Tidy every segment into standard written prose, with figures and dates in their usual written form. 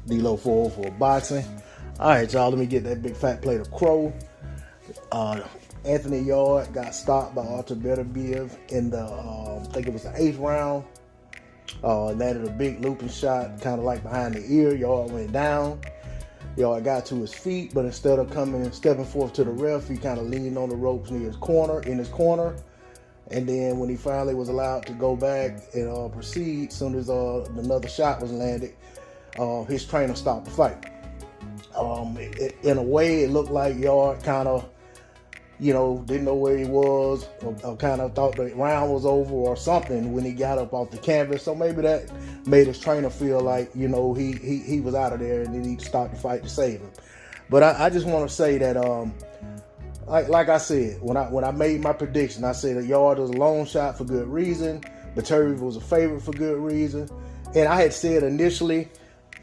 D-Lo 404 Boxing. All right, y'all, let me get that big fat plate of crow. Anthony Yarde got stopped by Artur Beterbiev in the, I think it was the 8th round. Landed a big looping shot, kind of like behind the ear. Yarde went down. Yarde got to his feet, but instead of stepping forth to the ref, he kind of leaned on the ropes in his corner. And then when he finally was allowed to go back and proceed, as soon as another shot was landed, his trainer stopped the fight. In a way, it looked like Yarde kind of, didn't know where he was, or kind of thought the round was over or something when he got up off the canvas. So maybe that made his trainer feel like, he was out of there and he needed to stop the fight to save him. But I just want to say that, like I said, when I made my prediction, I said that Yarde was a long shot for good reason. Beterbiev was a favorite for good reason. And I had said initially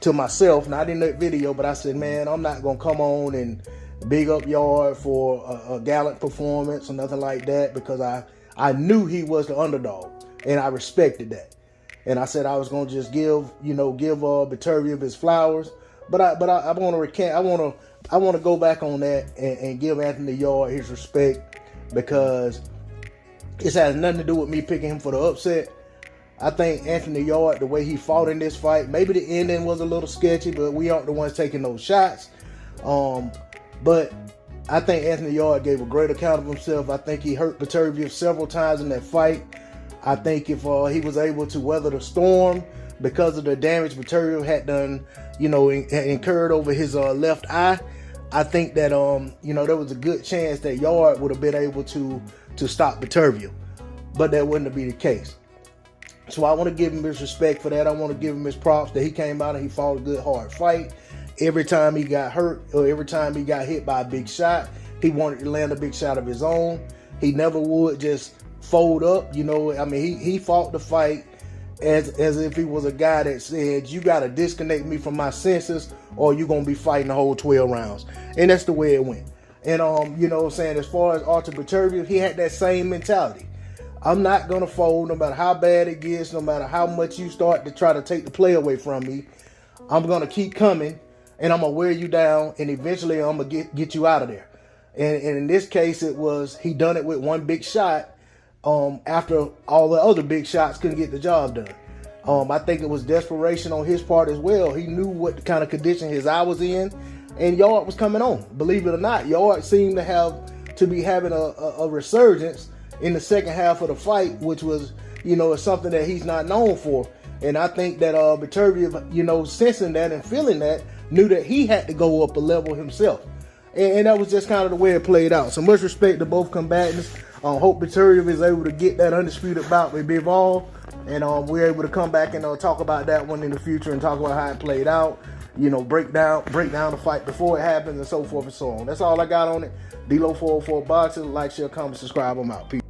to myself, not in that video, but I said, man, I'm not going to come on and big up Yarde for a gallant performance or nothing like that, because I knew he was the underdog and I respected that. And I said I was going to just give Beterbiev his flowers. But I want to recant. I want to go back on that and give Anthony Yarde his respect, because this has nothing to do with me picking him for the upset. I think Anthony Yarde, the way he fought in this fight, maybe the ending was a little sketchy, but we aren't the ones taking those shots. But I think Anthony Yarde gave a great account of himself. I think he hurt Beterbiev several times in that fight. I think if he was able to weather the storm because of the damage Beterbiev had done, incurred over his left eye, I think that there was a good chance that Yarde would have been able to stop Beterbiev, but that wouldn't be the case. So I want to give him his respect for that. I want to give him his props that he came out and he fought a good, hard fight. Every time he got hurt or every time he got hit by a big shot, he wanted to land a big shot of his own. He never would just fold up. He fought the fight as if he was a guy that said, you got to disconnect me from my senses or you're going to be fighting the whole 12 rounds. And that's the way it went. And, as far as Artur Beterbiev, he had that same mentality. I'm not going to fold no matter how bad it gets, no matter how much you start to try to take the play away from me. I'm going to keep coming and I'm going to wear you down and eventually I'm going to get you out of there. And in this case, he done it with one big shot after all the other big shots couldn't get the job done. I think it was desperation on his part as well. He knew what kind of condition his eye was in, and Yarde was coming on. Believe it or not, Yarde seemed to be having a resurgence in the second half of the fight, which was, something that he's not known for. And I think that Beterbiev, sensing that and feeling that, knew that he had to go up a level himself. And that was just kind of the way it played out. So much respect to both combatants. Hope Beterbiev is able to get that undisputed bout with Bivol. And we're able to come back and talk about that one in the future and talk about how it played out. Break down the fight before it happens and so forth and so on. That's all I got on it. D-Lo 404 Boxing. Like, share, comment, subscribe. I'm out. Peace.